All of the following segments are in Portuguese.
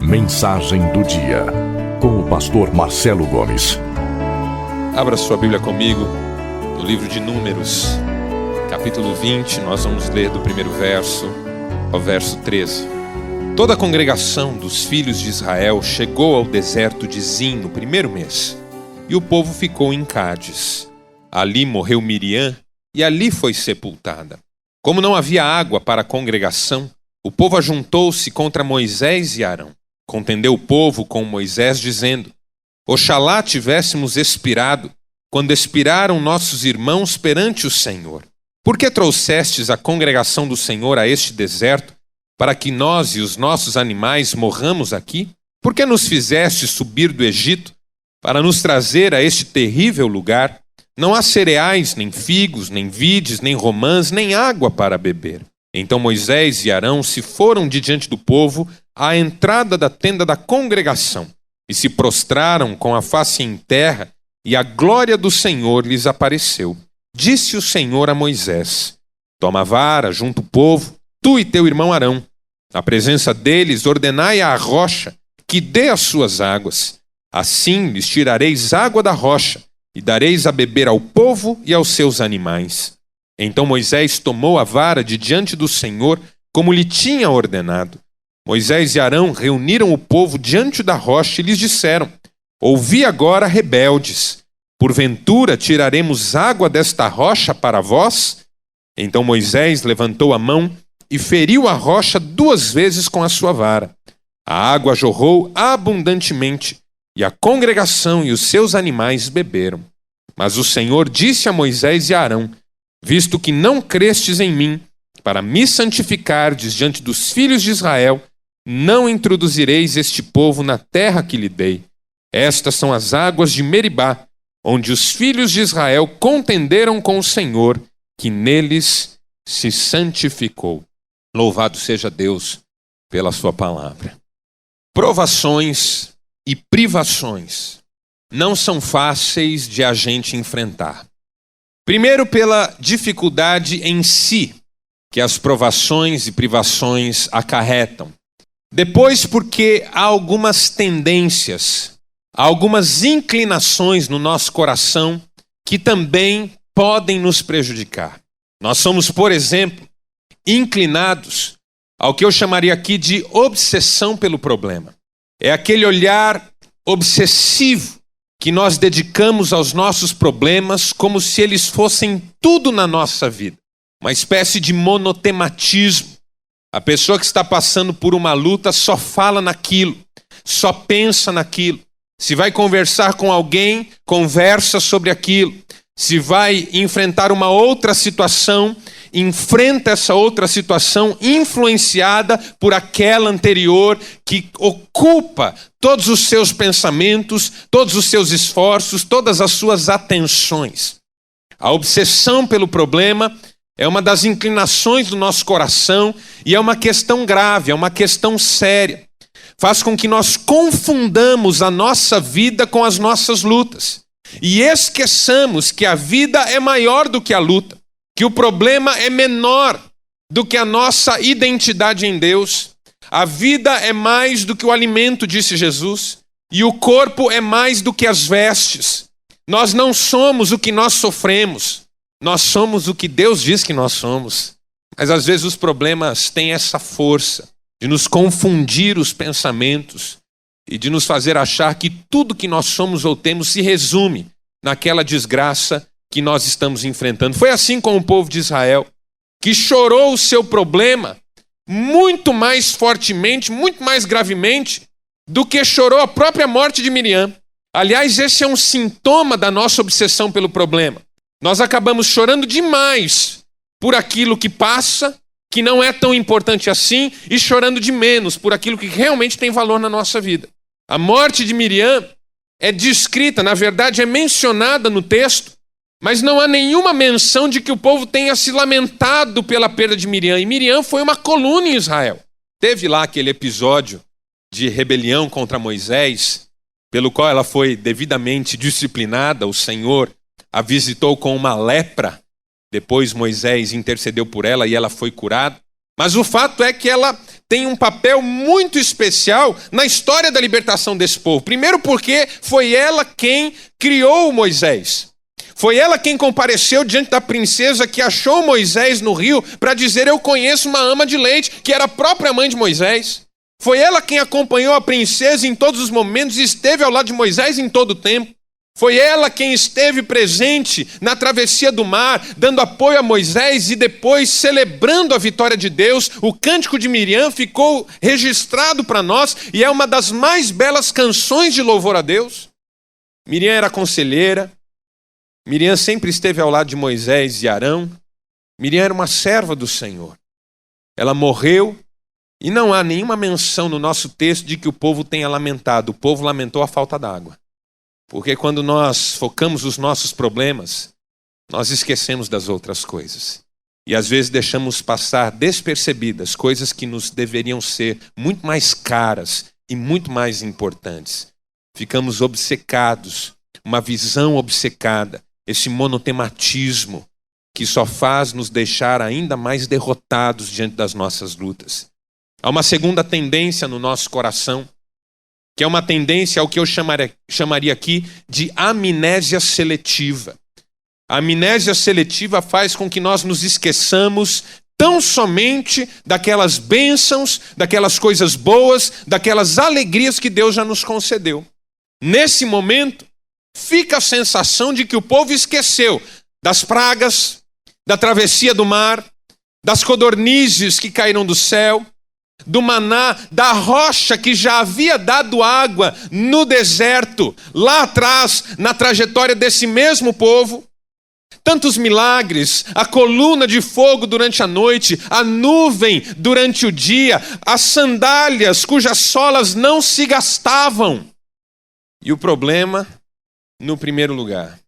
Mensagem do dia, com o pastor Marcelo Gomes. Abra sua Bíblia comigo no livro de Números, capítulo 20, nós vamos ler do primeiro verso ao verso 13. Toda a congregação dos filhos de Israel chegou ao deserto de Zin no primeiro mês, e o povo ficou em Cádiz. Ali morreu Miriam, e ali foi sepultada. Como não havia água para a congregação, o povo ajuntou-se contra Moisés e Arão. Contendeu o povo com Moisés, dizendo: Oxalá tivéssemos expirado, quando expiraram nossos irmãos perante o Senhor. Por que trouxestes a congregação do Senhor a este deserto, para que nós e os nossos animais morramos aqui? Por que nos fizeste subir do Egito, para nos trazer a este terrível lugar? Não há cereais, nem figos, nem vides, nem romãs, nem água para beber. Então Moisés e Arão se foram de diante do povo à entrada da tenda da congregação e se prostraram com a face em terra, e a glória do Senhor lhes apareceu. Disse o Senhor a Moisés: Toma a vara junto o povo, tu e teu irmão Arão. Na presença deles ordenai à rocha que dê as suas águas. Assim lhes tirareis água da rocha e dareis a beber ao povo e aos seus animais. Então Moisés tomou a vara de diante do Senhor, como lhe tinha ordenado. Moisés e Arão reuniram o povo diante da rocha e lhes disseram: Ouvi agora, rebeldes, porventura tiraremos água desta rocha para vós? Então Moisés levantou a mão e feriu a rocha 2 vezes com a sua vara. A água jorrou abundantemente, e a congregação e os seus animais beberam. Mas o Senhor disse a Moisés e a Arão: Visto que não crestes em mim, para me santificardes diante dos filhos de Israel, não introduzireis este povo na terra que lhe dei. Estas são as águas de Meribá, onde os filhos de Israel contenderam com o Senhor, que neles se santificou. Louvado seja Deus pela sua palavra. Provações e privações não são fáceis de a gente enfrentar. Primeiro, pela dificuldade em si que as provações e privações acarretam. Depois, porque há algumas tendências, há algumas inclinações no nosso coração que também podem nos prejudicar. Nós somos, por exemplo, inclinados ao que eu chamaria aqui de obsessão pelo problema. É aquele olhar obsessivo que nós dedicamos aos nossos problemas como se eles fossem tudo na nossa vida. Uma espécie de monotematismo. A pessoa que está passando por uma luta só fala naquilo, só pensa naquilo. Se vai conversar com alguém, conversa sobre aquilo. Se vai enfrentar uma outra situação, enfrenta essa outra situação influenciada por aquela anterior que ocupa todos os seus pensamentos, todos os seus esforços, todas as suas atenções. A obsessão pelo problema é uma das inclinações do nosso coração e é uma questão grave, é uma questão séria. Faz com que nós confundamos a nossa vida com as nossas lutas e esqueçamos que a vida é maior do que a luta, que o problema é menor do que a nossa identidade em Deus. A vida é mais do que o alimento, disse Jesus, e o corpo é mais do que as vestes. Nós não somos o que nós sofremos, nós somos o que Deus diz que nós somos. Mas às vezes os problemas têm essa força de nos confundir os pensamentos e de nos fazer achar que tudo que nós somos ou temos se resume naquela desgraça que nós estamos enfrentando. Foi assim com o povo de Israel, que chorou o seu problema muito mais fortemente, muito mais gravemente do que chorou a própria morte de Miriam. Aliás, esse é um sintoma da nossa obsessão pelo problema. Nós acabamos chorando demais por aquilo que passa, que não é tão importante assim, e chorando de menos por aquilo que realmente tem valor na nossa vida. A morte de Miriam é descrita, na verdade é mencionada no texto, mas não há nenhuma menção de que o povo tenha se lamentado pela perda de Miriam. E Miriam foi uma coluna em Israel. Teve lá aquele episódio de rebelião contra Moisés, pelo qual ela foi devidamente disciplinada. O Senhor a visitou com uma lepra. Depois Moisés intercedeu por ela e ela foi curada. Mas o fato é que ela tem um papel muito especial na história da libertação desse povo. Primeiro porque foi ela quem criou Moisés. Foi ela quem compareceu diante da princesa que achou Moisés no rio para dizer: eu conheço uma ama de leite, que era a própria mãe de Moisés. Foi ela quem acompanhou a princesa em todos os momentos e esteve ao lado de Moisés em todo o tempo. Foi ela quem esteve presente na travessia do mar, dando apoio a Moisés e depois celebrando a vitória de Deus. O cântico de Miriam ficou registrado para nós e é uma das mais belas canções de louvor a Deus. Miriam era conselheira. Miriam sempre esteve ao lado de Moisés e Arão. Miriam era uma serva do Senhor. Ela morreu e não há nenhuma menção no nosso texto de que o povo tenha lamentado. O povo lamentou a falta d'água. Porque quando nós focamos os nossos problemas, nós esquecemos das outras coisas. E às vezes deixamos passar despercebidas coisas que nos deveriam ser muito mais caras e muito mais importantes. Ficamos obcecados, uma visão obcecada, esse monotematismo que só faz nos deixar ainda mais derrotados diante das nossas lutas. Há uma segunda tendência no nosso coração, que é uma tendência ao que eu chamaria aqui de amnésia seletiva. A amnésia seletiva faz com que nós nos esqueçamos tão somente daquelas bênçãos, daquelas coisas boas, daquelas alegrias que Deus já nos concedeu. Nesse momento, fica a sensação de que o povo esqueceu das pragas, da travessia do mar, das codornizes que caíram do céu, do maná, da rocha que já havia dado água no deserto, lá atrás, na trajetória desse mesmo povo. Tantos milagres, a coluna de fogo durante a noite, a nuvem durante o dia, as sandálias cujas solas não se gastavam. E o problema, no primeiro lugar,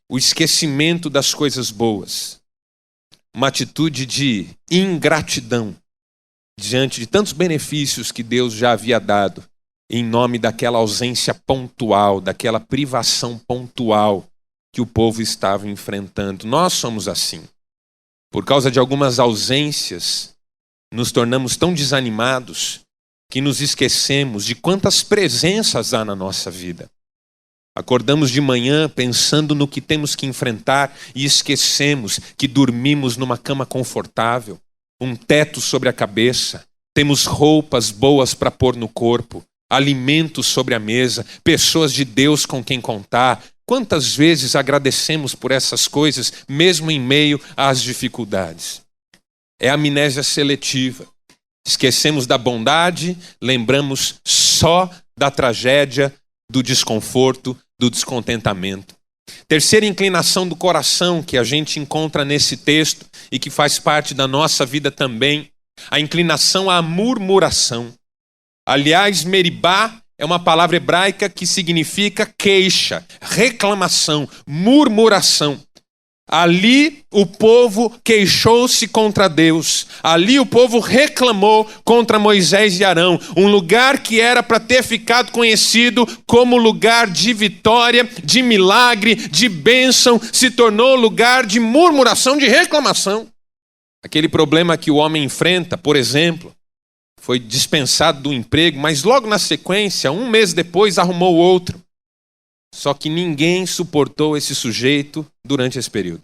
o esquecimento das coisas boas, uma atitude de ingratidão diante de tantos benefícios que Deus já havia dado, em nome daquela ausência pontual, daquela privação pontual que o povo estava enfrentando. Nós somos assim. Por causa de algumas ausências, nos tornamos tão desanimados que nos esquecemos de quantas presenças há na nossa vida. Acordamos de manhã pensando no que temos que enfrentar e esquecemos que dormimos numa cama confortável, um teto sobre a cabeça, temos roupas boas para pôr no corpo, alimentos sobre a mesa, pessoas de Deus com quem contar. Quantas vezes agradecemos por essas coisas, mesmo em meio às dificuldades? É a amnésia seletiva. Esquecemos da bondade, lembramos só da tragédia, do desconforto, do descontentamento. Terceira inclinação do coração que a gente encontra nesse texto e que faz parte da nossa vida também, a inclinação à murmuração. Aliás, meribá é uma palavra hebraica que significa queixa, reclamação, murmuração. Ali o povo queixou-se contra Deus. Ali o povo reclamou contra Moisés e Arão. Um lugar que era para ter ficado conhecido como lugar de vitória, de milagre, de bênção, se tornou lugar de murmuração, de reclamação. Aquele problema que o homem enfrenta, por exemplo, foi dispensado do emprego, mas logo na sequência, um mês depois, arrumou outro. Só que ninguém suportou esse sujeito durante esse período.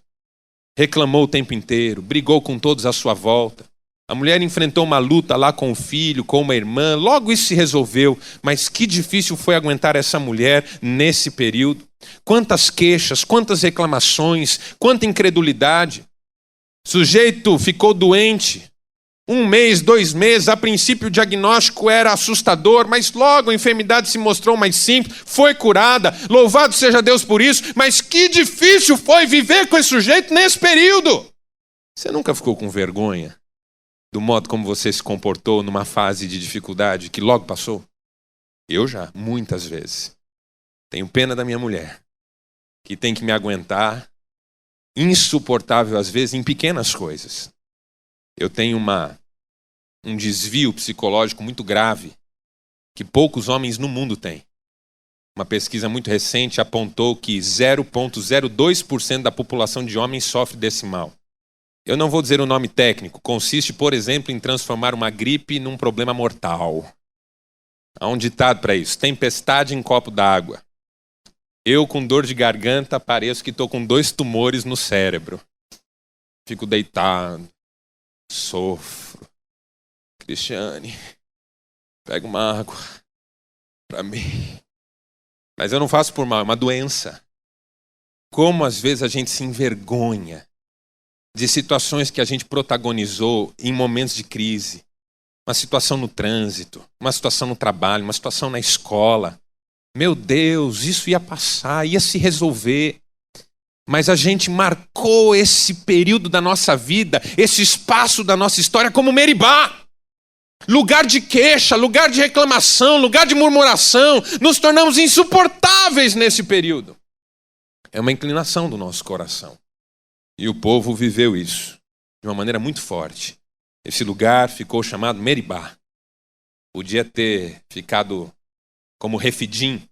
Reclamou o tempo inteiro, brigou com todos à sua volta. A mulher enfrentou uma luta lá com o filho, com uma irmã, logo isso se resolveu. Mas que difícil foi aguentar essa mulher nesse período. Quantas queixas, quantas reclamações, quanta incredulidade. O sujeito ficou doente. 1 mês, 2 meses, a princípio o diagnóstico era assustador, mas logo a enfermidade se mostrou mais simples, foi curada, louvado seja Deus por isso, mas que difícil foi viver com esse sujeito nesse período. Você nunca ficou com vergonha do modo como você se comportou numa fase de dificuldade que logo passou? Eu já, muitas vezes. Tenho pena da minha mulher, que tem que me aguentar, insuportável às vezes, em pequenas coisas. Eu tenho um desvio psicológico muito grave, que poucos homens no mundo têm. Uma pesquisa muito recente apontou que 0,02% da população de homens sofre desse mal. Eu não vou dizer o nome técnico. Consiste, por exemplo, em transformar uma gripe num problema mortal. Há um ditado para isso. Tempestade em copo d'água. Eu, com dor de garganta, pareço que estou com 2 tumores no cérebro. Fico deitado. Sofro. Cristiane, pega uma água para mim. Mas eu não faço por mal, é uma doença. Como às vezes a gente se envergonha de situações que a gente protagonizou em momentos de crise. Uma situação no trânsito, uma situação no trabalho, uma situação na escola. Meu Deus, isso ia passar, ia se resolver. Mas a gente marcou esse período da nossa vida, esse espaço da nossa história como Meribá. Lugar de queixa, lugar de reclamação, lugar de murmuração. Nos tornamos insuportáveis nesse período. É uma inclinação do nosso coração. E o povo viveu isso de uma maneira muito forte. Esse lugar ficou chamado Meribá. Podia ter ficado como Refidim,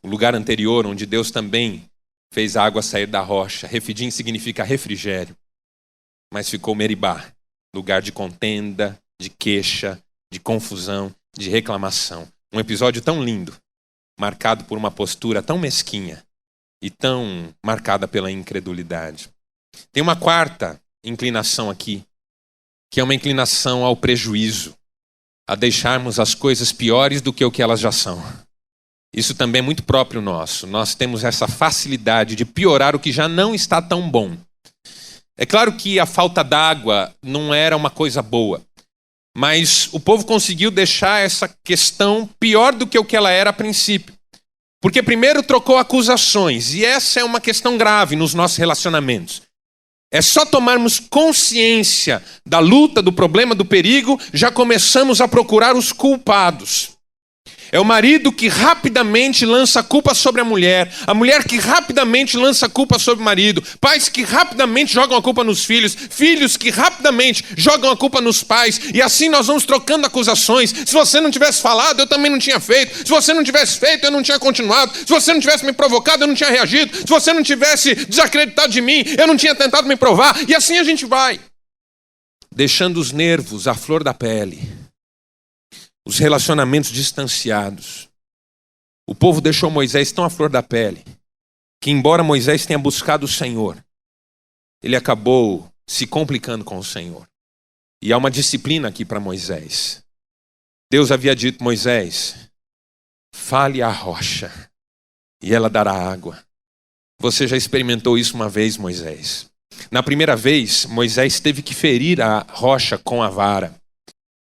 o lugar anterior onde Deus também fez a água sair da rocha. Refidim significa refrigério. Mas ficou Meribá, lugar de contenda, de queixa, de confusão, de reclamação. Um episódio tão lindo, marcado por uma postura tão mesquinha e tão marcada pela incredulidade. Tem uma quarta inclinação aqui, que é uma inclinação ao prejuízo, a deixarmos as coisas piores do que o que elas já são. Isso também é muito próprio nosso. Nós temos essa facilidade de piorar o que já não está tão bom. É claro que a falta d'água não era uma coisa boa, mas o povo conseguiu deixar essa questão pior do que o que ela era a princípio. Porque primeiro trocou acusações, e essa é uma questão grave nos nossos relacionamentos. É só tomarmos consciência da luta, do problema, do perigo, já começamos a procurar os culpados. É o marido que rapidamente lança a culpa sobre a mulher que rapidamente lança a culpa sobre o marido, pais que rapidamente jogam a culpa nos filhos, filhos que rapidamente jogam a culpa nos pais, e assim nós vamos trocando acusações. Se você não tivesse falado, eu também não tinha feito. Se você não tivesse feito, eu não tinha continuado. Se você não tivesse me provocado, eu não tinha reagido. Se você não tivesse desacreditado de mim, eu não tinha tentado me provar. E assim a gente vai, deixando os nervos à flor da pele, os relacionamentos distanciados. O povo deixou Moisés tão à flor da pele, que embora Moisés tenha buscado o Senhor, ele acabou se complicando com o Senhor. E há uma disciplina aqui para Moisés. Deus havia dito: Moisés, fale à rocha, e ela dará água. Você já experimentou isso uma vez, Moisés? Na primeira vez, Moisés teve que ferir a rocha com a vara.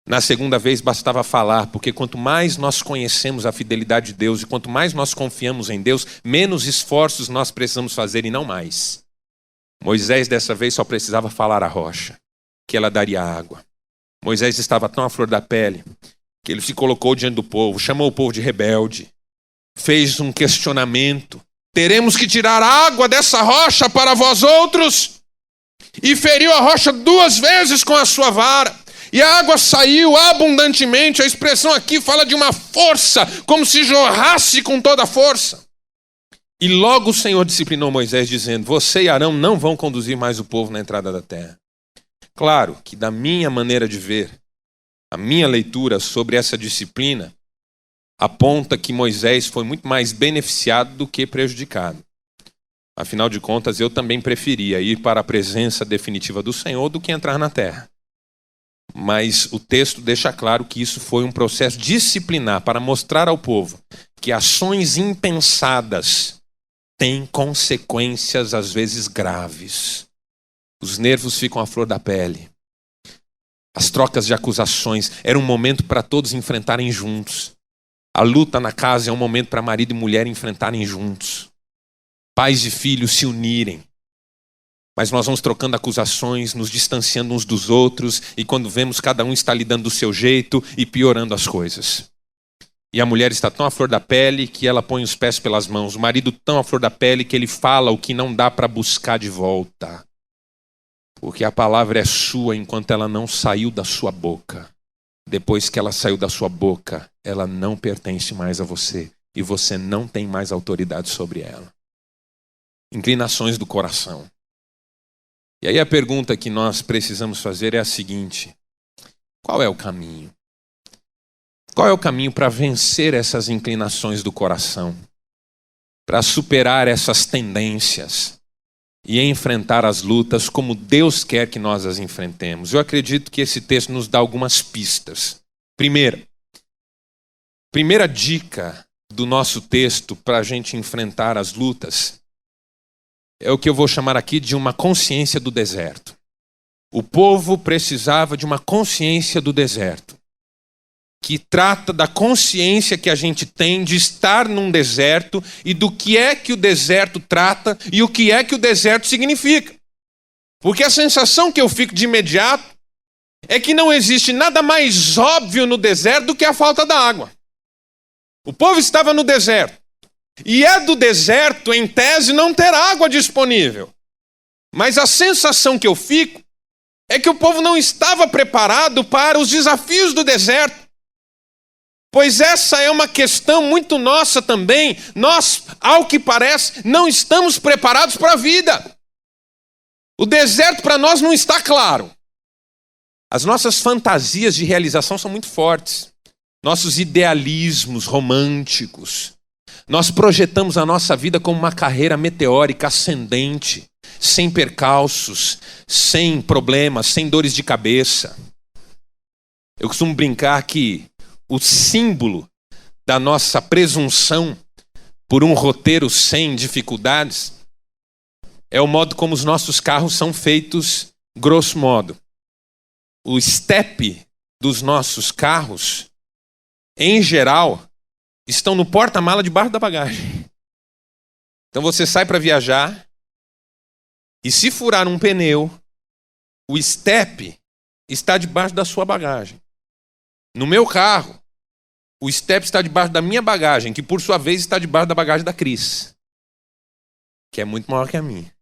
Na segunda vez bastava falar, porque quanto mais nós conhecemos a fidelidade de Deus e quanto mais nós confiamos em Deus, menos esforços nós precisamos fazer e não mais. Moisés dessa vez só precisava falar à rocha, que ela daria água. Moisés estava tão à flor da pele que ele se colocou diante do povo, chamou o povo de rebelde, fez um questionamento: teremos que tirar água dessa rocha para vós outros? E feriu a rocha 2 vezes com a sua vara. E a água saiu abundantemente. A expressão aqui fala de uma força, como se jorrasse com toda a força. E logo o Senhor disciplinou Moisés, dizendo: você e Arão não vão conduzir mais o povo na entrada da terra. Claro que da minha maneira de ver, a minha leitura sobre essa disciplina aponta que Moisés foi muito mais beneficiado do que prejudicado. Afinal de contas, eu também preferia ir para a presença definitiva do Senhor do que entrar na terra. Mas o texto deixa claro que isso foi um processo disciplinar para mostrar ao povo que ações impensadas têm consequências às vezes graves. Os nervos ficam à flor da pele. As trocas de acusações era um momento para todos enfrentarem juntos. A luta na casa é um momento para marido e mulher enfrentarem juntos. Pais e filhos se unirem. Mas nós vamos trocando acusações, nos distanciando uns dos outros, e quando vemos, cada um está lidando do seu jeito e piorando as coisas. E a mulher está tão à flor da pele que ela põe os pés pelas mãos. O marido tão à flor da pele que ele fala o que não dá para buscar de volta. Porque a palavra é sua enquanto ela não saiu da sua boca. Depois que ela saiu da sua boca, ela não pertence mais a você. E você não tem mais autoridade sobre ela. Inclinações do coração. E aí a pergunta que nós precisamos fazer é a seguinte: qual é o caminho? Qual é o caminho para vencer essas inclinações do coração? Para superar essas tendências e enfrentar as lutas como Deus quer que nós as enfrentemos? Eu acredito que esse texto nos dá algumas pistas. Primeira dica do nosso texto para a gente enfrentar as lutas é o que eu vou chamar aqui de uma consciência do deserto. O povo precisava de uma consciência do deserto, que trata da consciência que a gente tem de estar num deserto e do que é que o deserto trata e o que é que o deserto significa. Porque a sensação que eu fico de imediato é que não existe nada mais óbvio no deserto do que a falta da água. O povo estava no deserto. E é do deserto, em tese, não ter água disponível. Mas a sensação que eu fico é que o povo não estava preparado para os desafios do deserto. Pois essa é uma questão muito nossa também. Nós, ao que parece, não estamos preparados para a vida. O deserto para nós não está claro. As nossas fantasias de realização são muito fortes. Nossos idealismos românticos. Nós projetamos a nossa vida como uma carreira meteórica ascendente, sem percalços, sem problemas, sem dores de cabeça. Eu costumo brincar que o símbolo da nossa presunção por um roteiro sem dificuldades é o modo como os nossos carros são feitos, grosso modo. O step dos nossos carros, em geral, estão no porta-mala debaixo da bagagem. Então você sai para viajar e se furar um pneu, o step está debaixo da sua bagagem. No meu carro, o step está debaixo da minha bagagem, que por sua vez está debaixo da bagagem da Cris, que é muito maior que a minha.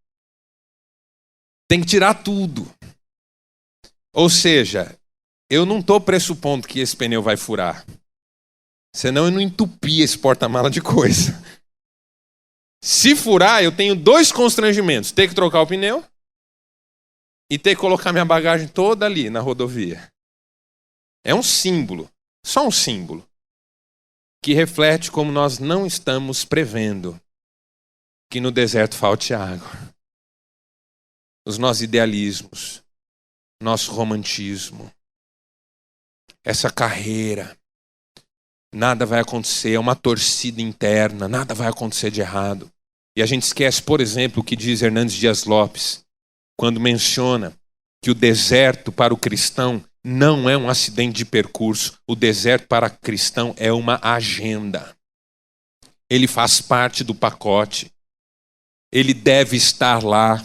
Tem que tirar tudo. Ou seja, eu não estou pressupondo que esse pneu vai furar. Senão eu não entupia esse porta-mala de coisa. Se furar, eu tenho dois constrangimentos. Ter que trocar o pneu e ter que colocar minha bagagem toda ali na rodovia. É um símbolo, só um símbolo, que reflete como nós não estamos prevendo que no deserto falte água. Os nossos idealismos, nosso romantismo, essa carreira, nada vai acontecer, é uma torcida interna, nada vai acontecer de errado. E a gente esquece, por exemplo, o que diz Hernandes Dias Lopes, quando menciona que o deserto para o cristão não é um acidente de percurso, o deserto para o cristão é uma agenda. Ele faz parte do pacote. Ele deve estar lá.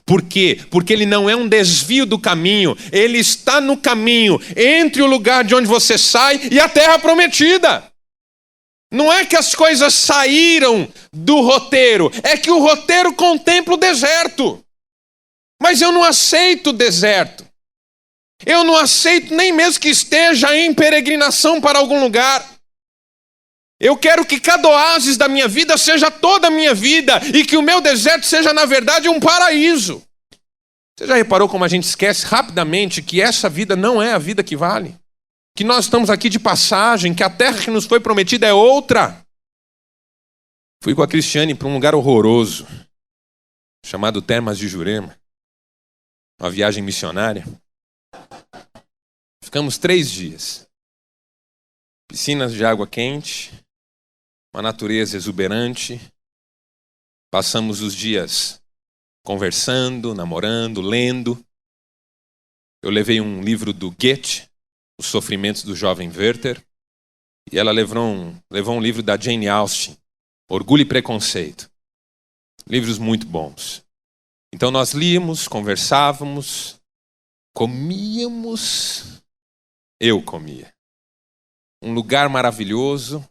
Por quê? Porque ele não é um desvio do caminho, ele está no caminho entre o lugar de onde você sai e a terra prometida. Não é que as coisas saíram do roteiro, é que o roteiro contempla o deserto. Mas eu não aceito o deserto. Eu não aceito nem mesmo que esteja em peregrinação para algum lugar. Eu quero que cada oásis da minha vida seja toda a minha vida e que o meu deserto seja, na verdade, um paraíso. Você já reparou como a gente esquece rapidamente que essa vida não é a vida que vale? Que nós estamos aqui de passagem, que a terra que nos foi prometida é outra. Fui com a Cristiane para um lugar horroroso, chamado Termas de Jurema. Uma viagem missionária. Ficamos 3 dias. Piscinas de água quente, uma natureza exuberante. Passamos os dias conversando, namorando, lendo. Eu levei um livro do Goethe, Os Sofrimentos do Jovem Werther, e ela levou um livro da Jane Austen, Orgulho e Preconceito. Livros muito bons. Então nós líamos, conversávamos, comíamos. Eu comia. Um lugar maravilhoso.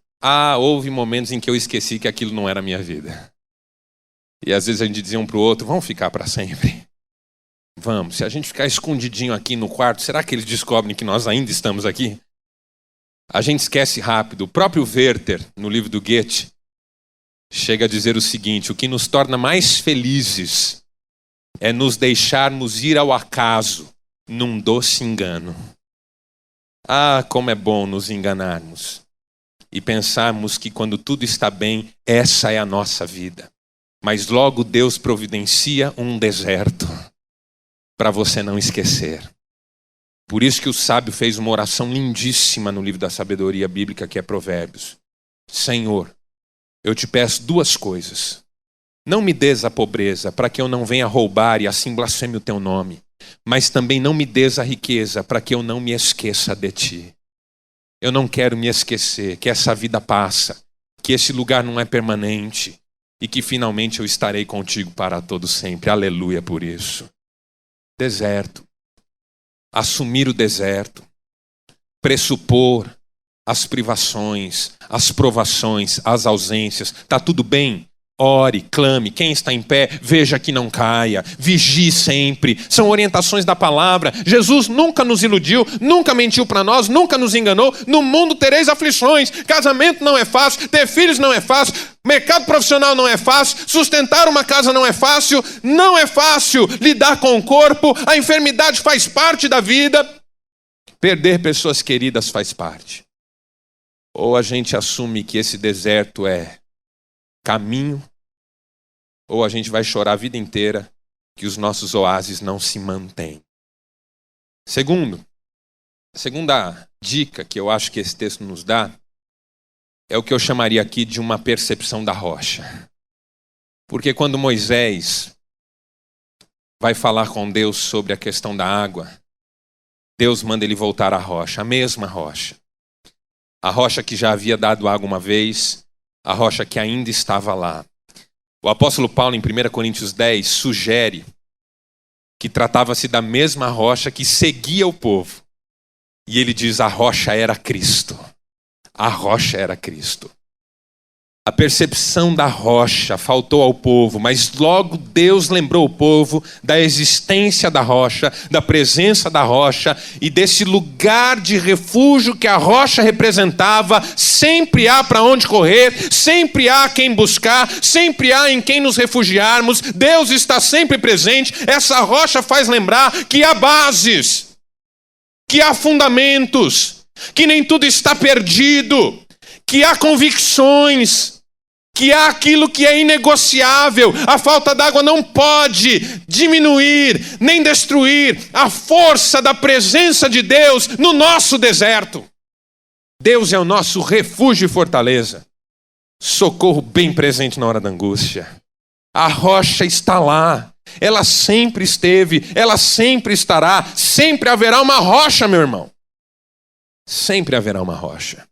Houve momentos em que eu esqueci que aquilo não era a minha vida. E às vezes a gente dizia um para o outro, vamos ficar para sempre. Vamos, se a gente ficar escondidinho aqui no quarto, será que eles descobrem que nós ainda estamos aqui? A gente esquece rápido. O próprio Werther, no livro do Goethe, chega a dizer o seguinte: o que nos torna mais felizes é nos deixarmos ir ao acaso num doce engano. Ah, como é bom nos enganarmos e pensarmos que quando tudo está bem, essa é a nossa vida. Mas logo Deus providencia um deserto para você não esquecer. Por isso que o sábio fez uma oração lindíssima no livro da sabedoria bíblica, que é Provérbios. Senhor, eu te peço duas coisas. Não me des a pobreza, para que eu não venha roubar e assim blasfeme o teu nome. Mas também não me des a riqueza, para que eu não me esqueça de ti. Eu não quero me esquecer que essa vida passa, que esse lugar não é permanente e que finalmente eu estarei contigo para todo sempre. Aleluia por isso. Deserto. Assumir o deserto. Pressupor as privações, as provações, as ausências. Está tudo bem? Ore, clame, quem está em pé, veja que não caia, vigie sempre. São orientações da palavra. Jesus nunca nos iludiu, nunca mentiu para nós, nunca nos enganou. No mundo tereis aflições. Casamento não é fácil, ter filhos não é fácil, mercado profissional não é fácil, sustentar uma casa não é fácil, não é fácil lidar com o corpo, a enfermidade faz parte da vida. Perder pessoas queridas faz parte. Ou a gente assume que esse deserto é caminho, ou a gente vai chorar a vida inteira que os nossos oásis não se mantêm. Segunda dica que eu acho que esse texto nos dá é o que eu chamaria aqui de uma percepção da rocha. Porque quando Moisés vai falar com Deus sobre a questão da água, Deus manda ele voltar à rocha, a mesma rocha. A rocha que já havia dado água uma vez, a rocha que ainda estava lá. O apóstolo Paulo, em 1 Coríntios 10, sugere que tratava-se da mesma rocha que seguia o povo. E ele diz: a rocha era Cristo. A rocha era Cristo. A percepção da rocha faltou ao povo, mas logo Deus lembrou o povo da existência da rocha, da presença da rocha e desse lugar de refúgio que a rocha representava. Sempre há para onde correr, sempre há quem buscar, sempre há em quem nos refugiarmos. Deus está sempre presente. Essa rocha faz lembrar que há bases, que há fundamentos, que nem tudo está perdido, que há convicções, que há aquilo que é inegociável. A falta d'água não pode diminuir nem destruir a força da presença de Deus no nosso deserto. Deus é o nosso refúgio e fortaleza, socorro bem presente na hora da angústia. A rocha está lá, ela sempre esteve, ela sempre estará, sempre haverá uma rocha, meu irmão. Sempre haverá uma rocha.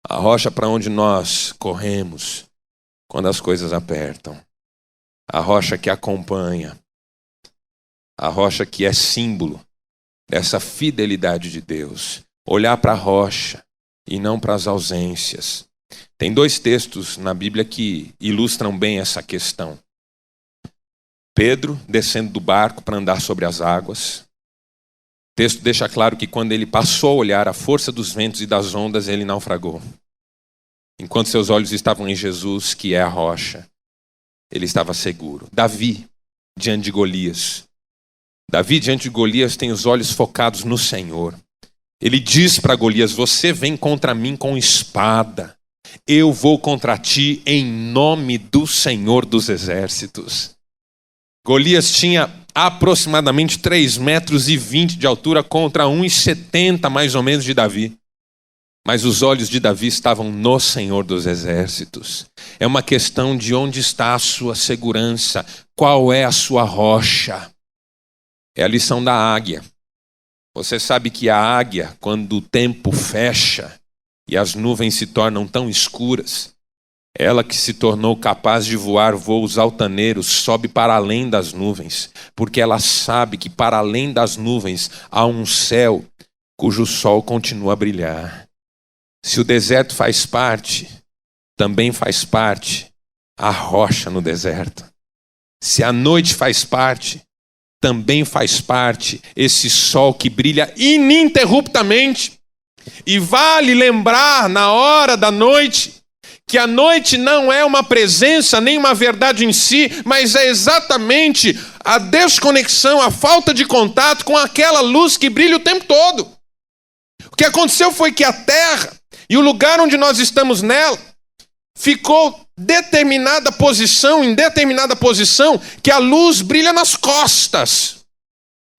A rocha para onde nós corremos quando as coisas apertam. A rocha que acompanha. A rocha que é símbolo dessa fidelidade de Deus. Olhar para a rocha e não para as ausências. Tem 2 textos na Bíblia que ilustram bem essa questão. Pedro descendo do barco para andar sobre as águas. O texto deixa claro que quando ele passou a olhar a força dos ventos e das ondas, ele naufragou. Enquanto seus olhos estavam em Jesus, que é a rocha, ele estava seguro. Davi, diante de Golias. Davi, diante de Golias, tem os olhos focados no Senhor. Ele diz para Golias: você vem contra mim com espada. Eu vou contra ti em nome do Senhor dos Exércitos. Golias tinha aproximadamente 3,20 metros de altura contra 1,70 mais ou menos de Davi. Mas os olhos de Davi estavam no Senhor dos Exércitos. É uma questão de onde está a sua segurança. Qual é a sua rocha? É a lição da águia. Você sabe que a águia, quando o tempo fecha e as nuvens se tornam tão escuras, ela que se tornou capaz de voar voos altaneiros, sobe para além das nuvens, porque ela sabe que para além das nuvens há um céu cujo sol continua a brilhar. Se o deserto faz parte, também faz parte a rocha no deserto. Se a noite faz parte, também faz parte esse sol que brilha ininterruptamente. E vale lembrar na hora da noite que a noite não é uma presença, nem uma verdade em si, mas é exatamente a desconexão, a falta de contato com aquela luz que brilha o tempo todo. O que aconteceu foi que a terra e o lugar onde nós estamos nela ficou em determinada posição, que a luz brilha nas costas.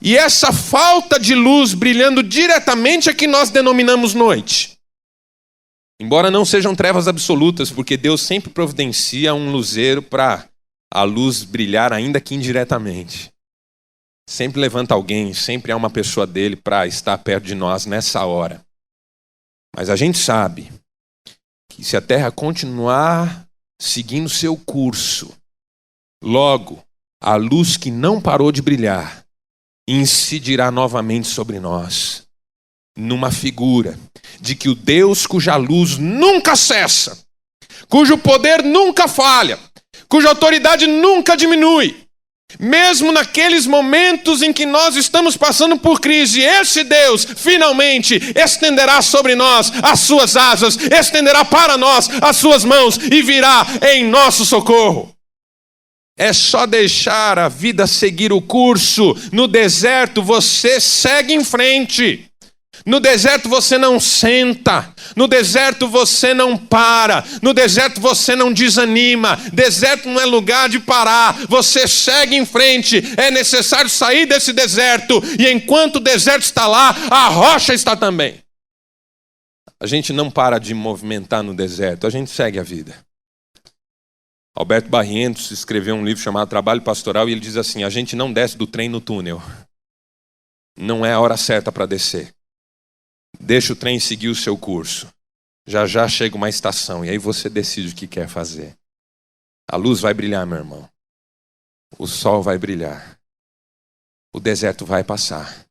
E essa falta de luz brilhando diretamente é que nós denominamos noite. Embora não sejam trevas absolutas, porque Deus sempre providencia um luzeiro para a luz brilhar, ainda que indiretamente. Sempre levanta alguém, sempre há uma pessoa dele para estar perto de nós nessa hora. Mas a gente sabe que se a terra continuar seguindo seu curso, logo a luz que não parou de brilhar incidirá novamente sobre nós, numa figura de que o Deus cuja luz nunca cessa, cujo poder nunca falha, cuja autoridade nunca diminui, mesmo naqueles momentos em que nós estamos passando por crise, esse Deus finalmente estenderá sobre nós as suas asas, estenderá para nós as suas mãos e virá em nosso socorro. É só deixar a vida seguir o curso. No deserto você segue em frente. No deserto você não senta, no deserto você não para, no deserto você não desanima, deserto não é lugar de parar, você segue em frente. É necessário sair desse deserto, e enquanto o deserto está lá, a rocha está também. A gente não para de movimentar no deserto, a gente segue a vida. Alberto Barrientos escreveu um livro chamado Trabalho Pastoral, e ele diz assim: a gente não desce do trem no túnel, não é a hora certa para descer. Deixa o trem seguir o seu curso. Já já chega uma estação e aí você decide o que quer fazer. A luz vai brilhar, meu irmão. O sol vai brilhar. O deserto vai passar.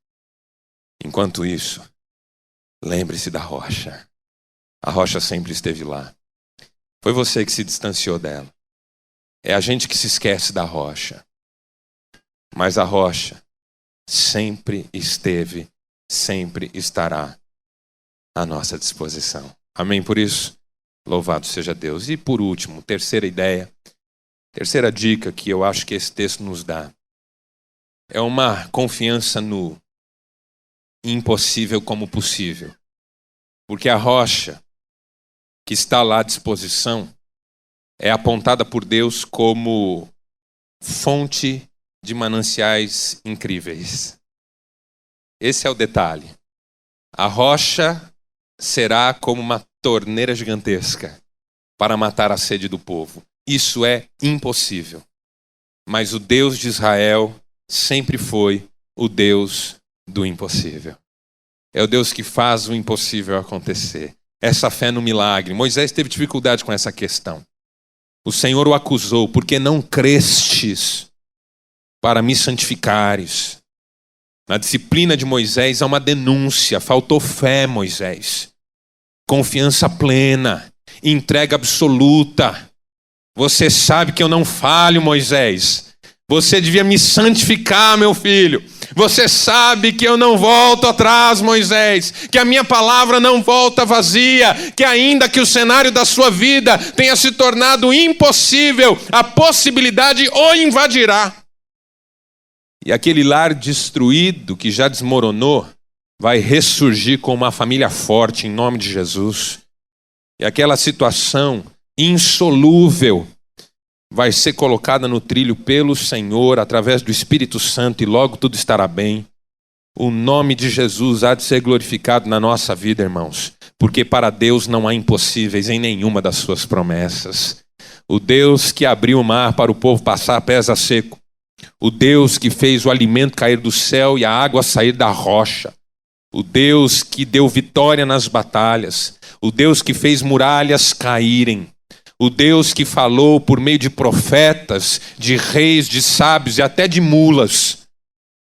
Enquanto isso, lembre-se da rocha. A rocha sempre esteve lá. Foi você que se distanciou dela. É a gente que se esquece da rocha. Mas a rocha sempre esteve, sempre estará à nossa disposição. Amém por isso? Louvado seja Deus. E por último, terceira ideia, terceira dica que eu acho que esse texto nos dá, é uma confiança no impossível como possível. Porque a rocha que está lá à disposição é apontada por Deus como fonte de mananciais incríveis. Esse é o detalhe. A rocha será como uma torneira gigantesca para matar a sede do povo. Isso é impossível. Mas o Deus de Israel sempre foi o Deus do impossível. É o Deus que faz o impossível acontecer. Essa fé no milagre. Moisés teve dificuldade com essa questão. O Senhor o acusou: porque não crestes para me santificares. Na disciplina de Moisés há uma denúncia. Faltou fé, Moisés. Confiança plena. Entrega absoluta. Você sabe que eu não falho, Moisés. Você devia me santificar, meu filho. Você sabe que eu não volto atrás, Moisés. Que a minha palavra não volta vazia. Que ainda que o cenário da sua vida tenha se tornado impossível, a possibilidade o invadirá. E aquele lar destruído que já desmoronou vai ressurgir com uma família forte em nome de Jesus. E aquela situação insolúvel vai ser colocada no trilho pelo Senhor através do Espírito Santo, e logo tudo estará bem. O nome de Jesus há de ser glorificado na nossa vida, irmãos, porque para Deus não há impossíveis em nenhuma das suas promessas. O Deus que abriu o mar para o povo passar a pés a seco. O Deus que fez o alimento cair do céu e a água sair da rocha. O Deus que deu vitória nas batalhas. O Deus que fez muralhas caírem. O Deus que falou por meio de profetas, de reis, de sábios e até de mulas.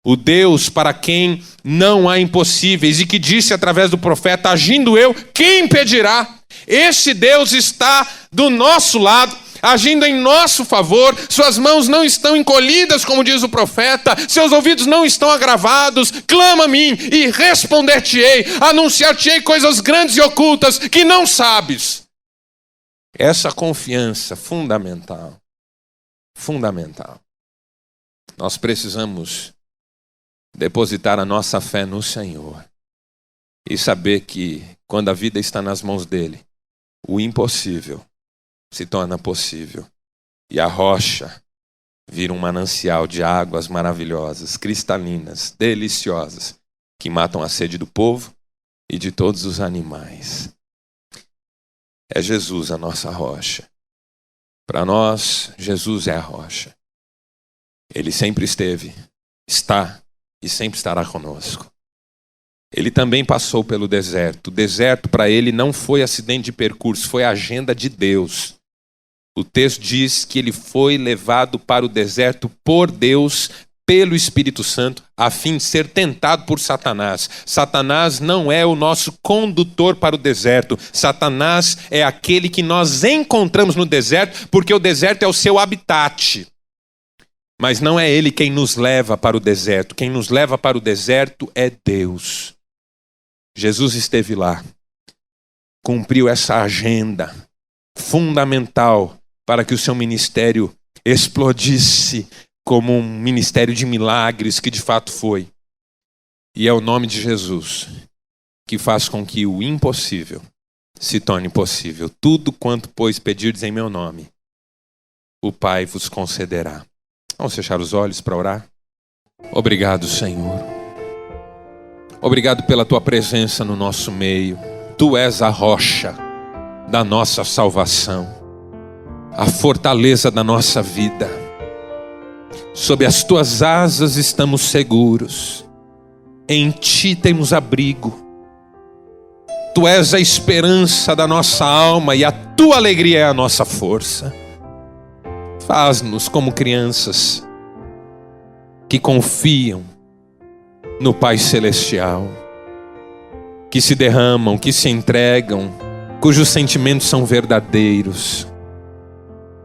O Deus para quem não há impossíveis e que disse através do profeta: agindo eu, quem impedirá? Esse Deus está do nosso lado, agindo em nosso favor. Suas mãos não estão encolhidas, como diz o profeta, seus ouvidos não estão agravados. Clama a mim e responder-te-ei, anunciar-te-ei coisas grandes e ocultas que não sabes. Essa confiança fundamental. Nós precisamos depositar a nossa fé no Senhor e saber que quando a vida está nas mãos dele, o impossível se torna possível e a rocha vira um manancial de águas maravilhosas, cristalinas, deliciosas, que matam a sede do povo e de todos os animais. É Jesus a nossa rocha. Para nós, Jesus é a rocha. Ele sempre esteve, está e sempre estará conosco. Ele também passou pelo deserto. O deserto para ele não foi acidente de percurso, foi a agenda de Deus. O texto diz que ele foi levado para o deserto por Deus, pelo Espírito Santo, a fim de ser tentado por Satanás. Satanás não é o nosso condutor para o deserto. Satanás é aquele que nós encontramos no deserto, porque o deserto é o seu habitat. Mas não é ele quem nos leva para o deserto. Quem nos leva para o deserto é Deus. Jesus esteve lá, cumpriu essa agenda fundamental para que o seu ministério explodisse como um ministério de milagres que de fato foi. E é o nome de Jesus que faz com que o impossível se torne possível. Tudo quanto, pois, pedirdes em meu nome, o Pai vos concederá. Vamos fechar os olhos para orar? Obrigado, Senhor. Obrigado pela tua presença no nosso meio. Tu és a rocha da nossa salvação, a fortaleza da nossa vida. Sob as tuas asas estamos seguros. Em ti temos abrigo. Tu és a esperança da nossa alma e a tua alegria é a nossa força. Faz-nos como crianças que confiam no Pai Celestial, que se derramam, que se entregam, cujos sentimentos são verdadeiros.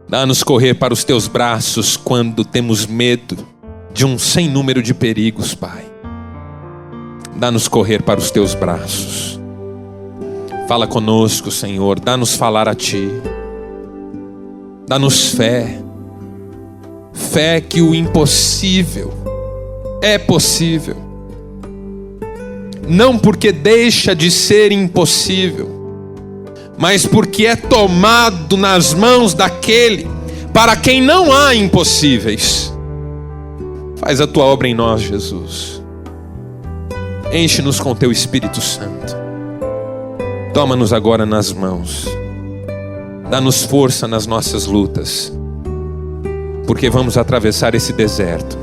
Dá-nos correr para os teus braços quando temos medo de um sem número de perigos, Pai. Dá-nos correr para os teus braços. Fala conosco, Senhor. Dá-nos falar a ti. Dá-nos fé. Fé que o impossível é possível. Não porque deixa de ser impossível, mas porque é tomado nas mãos daquele para quem não há impossíveis. Faz a tua obra em nós, Jesus. Enche-nos com teu Espírito Santo. Toma-nos agora nas mãos. Dá-nos força nas nossas lutas, porque vamos atravessar esse deserto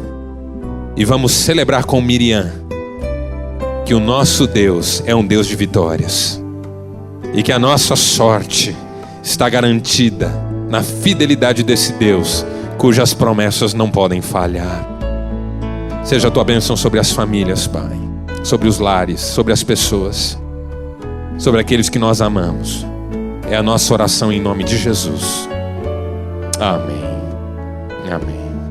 e vamos celebrar com Miriam que o nosso Deus é um Deus de vitórias e que a nossa sorte está garantida na fidelidade desse Deus, cujas promessas não podem falhar. Seja a tua bênção sobre as famílias, Pai, sobre os lares, sobre as pessoas, sobre aqueles que nós amamos. É a nossa oração em nome de Jesus. Amém. Amém.